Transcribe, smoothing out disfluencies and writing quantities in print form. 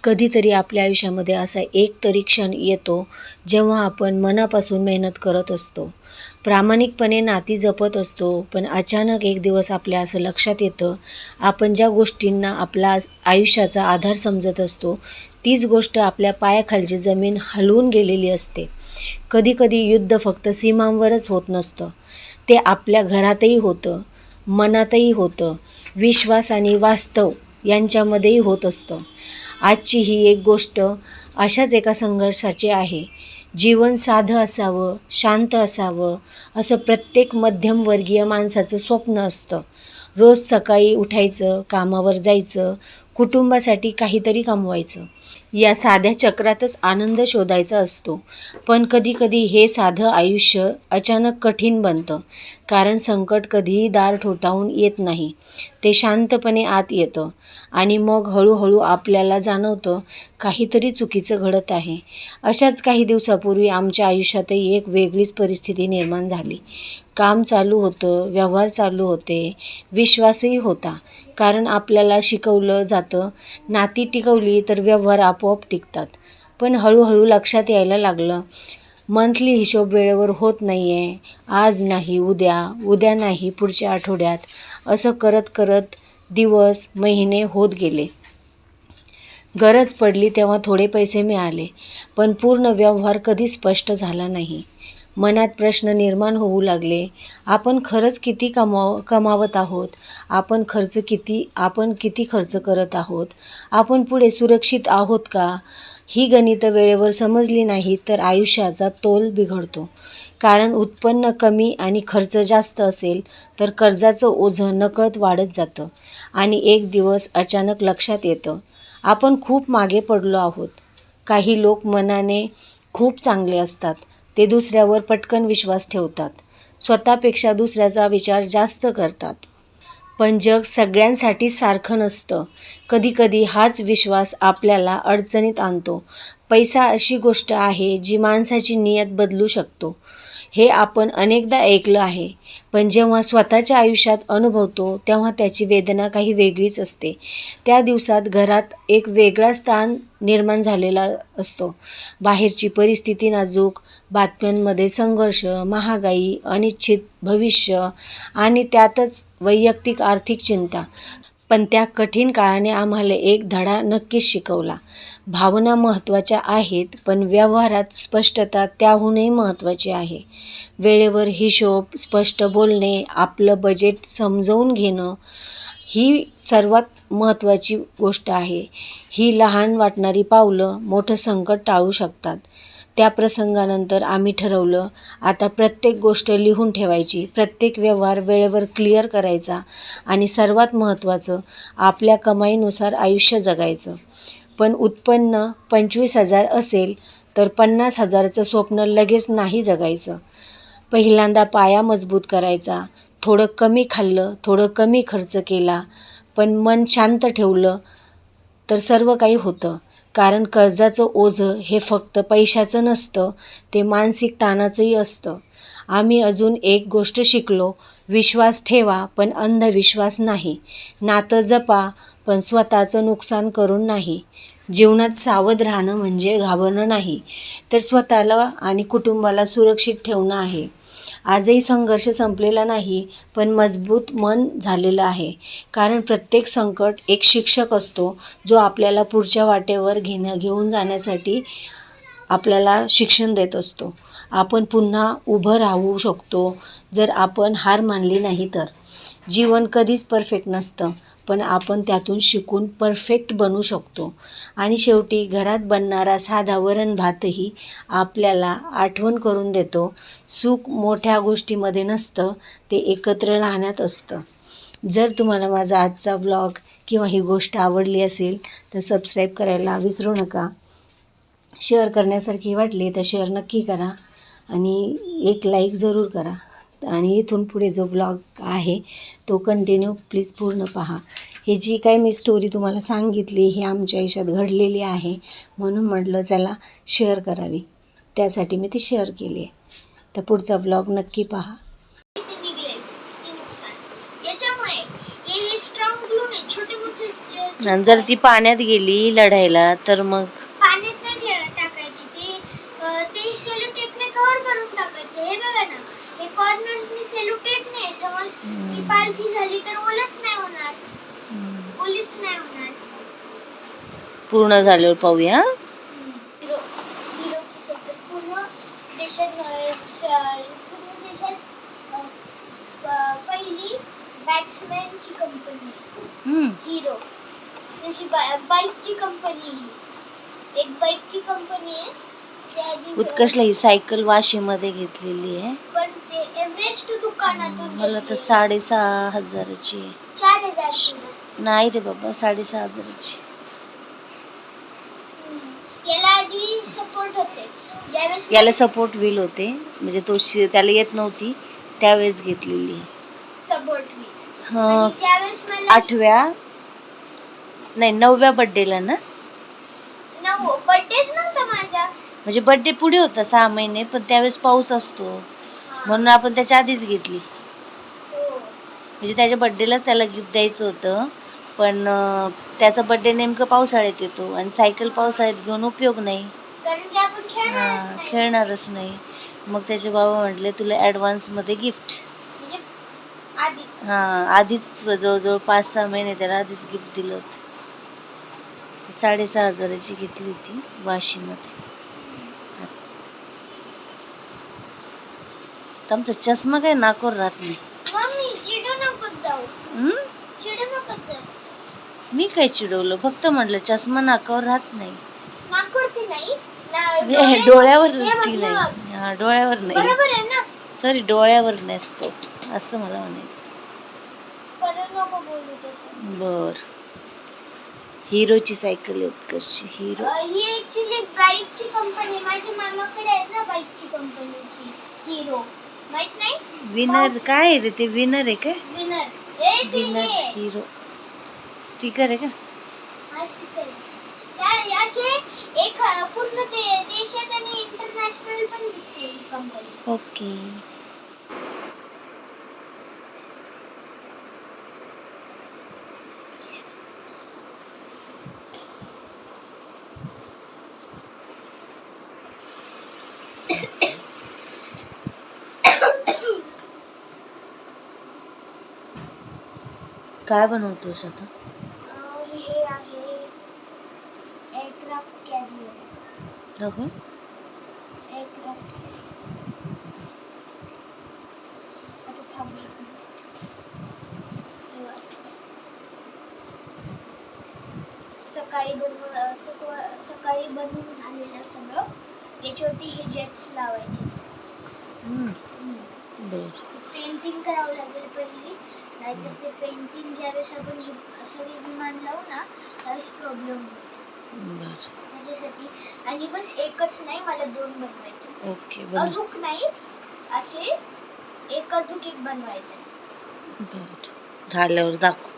कधीतरी आपल्या आयुष्यामध्ये असा एक तरी क्षण येतो जेव्हा आपण मनापासून मेहनत करत असतो, प्रामाणिकपणे नाती जपत असतो, पण अचानक एक दिवस आपल्या असं लक्षात येतं, आपण ज्या गोष्टींना आपला आयुष्याचा आधार समजत असतो तीच गोष्ट आपल्या पायाखालची जमीन हलवून गेलेली असते. कधीकधी युद्ध फक्त सीमांवरच होत नसतं, ते आपल्या घरातही होतं, मनातही होतं, विश्वास आणि वास्तव यांच्यामध्येही होत असतं. आजची ही एक गोष्ट अशाच एका संघर्षाची आहे. जीवन साधं असावं, शांत असावं असं प्रत्येक मध्यमवर्गीय माणसाचं स्वप्न असतं. रोज सकाळी उठायचं, कामावर जायचं, कुटुंबासाठी काहीतरी कमवायचं. या साध्या चक्रातच आनंद शोधायचा असतो. पण कधीकधी हे साधं आयुष्य अचानक कठीण बनतं, कारण संकट कधीही दार ठोठावून येत नाही. ते शांतपणे आत येतं आणि मग हळूहळू आपल्याला जाणवतं काहीतरी चुकीचं घडत आहे. अशाच काही दिवसापूर्वी आमच्या आयुष्यातही एक वेगळीच परिस्थिती निर्माण झाली. काम चालू होतं, व्यवहार चालू होते, विश्वासही होता, कारण आपल्याला शिकवलं जातं, नाती टिकवली तर व्यवहार आपोआप टिकतात. पण हळूहळू लक्षात यायला लागलं, मंथली हिशोब वेळेवर होत नाही आहे. आज नाही उद्या, उद्या नाही पुढच्या आठवड्यात, असं करत करत दिवस, महिने होत गेले. गरज पडली तेव्हा थोडे पैसे मिळाले, पण पूर्ण व्यवहार कधी स्पष्ट झाला नाही. मनात प्रश्न निर्माण होऊ लागले, आपण खरंच किती कमावत आहोत? आपण किती खर्च करत आहोत? आपण पुढे सुरक्षित आहोत का? ही गणितं वेळेवर समजली नाही तर आयुष्याचा तोल बिघडतो. कारण उत्पन्न कमी आणि खर्च जास्त असेल तर कर्जाचं ओझं नकळत वाढत जातं आणि एक दिवस अचानक लक्षात येतं, आपण खूप मागे पडलो आहोत. काही लोक मनाने खूप चांगले असतात, ते दुसऱ्यावर पटकन विश्वास ठेवतात, स्वतःपेक्षा दुसऱ्याचा विचार जास्त करतात. पण जग सगळ्यांसाठी सारखं नसतं. कधीकधी हाच विश्वास आपल्याला अडचणीत आणतो. पैसा अशी गोष्ट आहे जी माणसाची नियत बदलू शकतो, हे आपण अनेकदा ऐकलं आहे. पण जेव्हा स्वतःच्या आयुष्यात अनुभवतो तेव्हा त्याची वेदना काही वेगळीच असते. त्या दिवसात घरात एक वेगळाच ताण निर्माण झालेला असतो. बाहेरची परिस्थिती नाजूक, बातम्यांमध्ये संघर्ष, महागाई, अनिश्चित भविष्य आणि त्यातच वैयक्तिक आर्थिक चिंता. पण त्या कठीण काळाने आम्हाला एक धडा नक्कीच शिकवला. भावना महत्त्वाच्या आहेत, पण व्यवहारात स्पष्टता त्याहूनही महत्त्वाची आहे. वेळेवर हिशोब, स्पष्ट बोलणे, आपलं बजेट समजवून घेणं ही सर्वात महत्त्वाची गोष्ट आहे. ही लहान वाटणारी पावलं मोठं संकट टाळू शकतात. त्या प्रसंगानंतर आम्ही ठरवलं, आता प्रत्येक गोष्ट लिहून ठेवायची, प्रत्येक व्यवहार वेळेवर क्लिअर करायचा आणि सर्वात महत्त्वाचं, आपल्या कमाईनुसार आयुष्य जगायचं. पण उत्पन्न 25,000 असेल तर 50,000चं स्वप्न लगेच नाही जगायचं. पहिल्यांदा पाया मजबूत करायचा. थोडं कमी खाल्लं, थोडं कमी खर्च केला, पण मन शांत ठेवलं तर सर्व काही होतं. कारण कर्जाचं ओझं हे फक्त पैशाचं नसतं, ते मानसिक ताणाचंही असतं. आम्ही अजून एक गोष्ट शिकलो, विश्वास ठेवा पण अंधविश्वास नाही. नातं जपा पण स्वतःचं नुकसान करून नाही. जीवनात सावध राहणं म्हणजे घाबरणं नाही, तर स्वतःला आणि कुटुंबाला सुरक्षित ठेवणं आहे. आजही संघर्ष संपलेला नाही, पण मजबूत मन झालेलं आहे. कारण प्रत्येक संकट एक शिक्षक असतो, जो आपल्याला पुढच्या वाटेवर घेऊन जाण्यासाठी आपल्याला शिक्षण देत असतो. आपण पुन्हा उभं राहू शकतो जर आपण हार मानली नाही तर. जीवन कधीच परफेक्ट नसतं, पण आपण त्यातून शिकून परफेक्ट बनू शकतो. आणि शेवटी घरात बनणारा साधा वरण भातही आपल्याला आठवण करून देतो, सुख मोठ्या गोष्टीमध्ये नसतं, ते एकत्र राहण्यात असतं. जर तुम्हाला माझा आजचा व्लॉग किंवा ही गोष्ट आवडली असेल तर सबस्क्राईब करायला विसरू नका. शेअर करण्यासारखी वाटली तर शेअर नक्की करा आणि एक लाईक जरूर करा. आणि इथून पुढे जो व्लॉग आहे तो कंटिन्यू प्लीज पूर्ण पहा. ही जी काही मी स्टोरी तुम्हाला सांगितली ही आमच्या आयुष्यात घडलेली आहे, म्हणून म्हटलं चला शेअर करावी, त्यासाठी मी ती शेअर केली आहे. तर पुढचा व्लॉग नक्की पहा. याच्यामुळे हे स्ट्रॉंग ग्लूने छोटे मोठे आणि जर ती पाण्यात गेली लढायला तर मग पाण्यात नाही टाकायची ते सेलो टेपने कव्हर करून टाकायचं. हे बघा ना, हे कॉर्नर्स मी सेलो टेपने समज ती पालथी झाली तर ओलच नाही होणार, ओलीच नाही होणार. पूर्ण झाल्यावर पाहूया. हिरोची सध्या पूर्ण देशात पहिली बॅट्समॅनची कंपनी हिरो. जशी बाईकची कंपनी, एक बाईकची कंपनी आहे. उत्कर्षला ही सायकल वाशीमध्ये घेतलेली आहे, पण ते एव्हरेस्ट दुकानातून मला तर 6,500ची आहे. 4,000 नाही रे बाबा, 6,500ची. याला आधी सपोर्ट होते, ज्यावेळेस याला सपोर्ट व्हील होते, म्हणजे तो त्याला येत नव्हती त्यावेळेस घेतलेली. सपोर्ट व्हील ज्यावेळेस मला 9व्या बर्थडेला ना, बर्थडेच नव्हता माझा, म्हणजे बर्थडे पुढे होता 6 महिने, पण त्यावेळेस पाऊस असतो म्हणून आपण त्याच्या आधीच घेतली. म्हणजे त्याच्या बर्थडेलाच त्याला गिफ्ट द्यायचं होतं, पण त्याचा बर्थडे नेमकं पावसाळ्यात येतो आणि सायकल पावसाळ्यात घेऊन उपयोग नाही, कारण की आपण खेळणारच नाही. मग त्याचे बाबा म्हटले तुला ॲडव्हान्समध्ये गिफ्ट, आधीच जवळजवळ 5-6 महिने त्याला आधीच गिफ्ट दिलं होतं. 6,500ची घेतली ती वाशीमध्ये. आमचा चष्मा काय नाकावर राहत नाही. मी काय चिडवलं, फक्त म्हटलं चष्मा नाकावर राहत नाही. डोळ्यावर नाही, डोळ्यावर नाही, सॉरी डोळ्यावर नसतो असं मला म्हणायचं. बर, हिरोची सायकल आहे उत्कर्षची. हिरो ही ऍक्च्युली बाईकची कंपनी, माझ्या मामाकडे आहे ना बाईकची कंपनीची हिरो, माहित नाही. विनर काय रे ते, विनर आहे काय? विनर हिरो स्टिकर आहे का? हा स्टिकर आहे. असे एक पूर्ण देशात आणि इंटरनॅशनल पण विकते ही कंपनी. ओके. काय बनवतोस आता? हे आहे एअरक्राफ्ट कॅरियर. हो, एअरक्राफ्ट आता थांबले. सकाळी बनवून झालेलं सगळं, याच्यावरती हे जेट्स लावायचे. पेंटिंग करावं लागेल पहिली, नाहीतर ते पेंटिंग ज्यावेळेस आपण सगळे विमान लावू ना त्यावेळेस प्रॉब्लेम होतो त्याच्यासाठी. आणि बस एकच नाही, मला 2 बनवायचे. ओके, अजूक नाही, असे एक अजूक एक बनवायचं. झाल्यावर दाखव.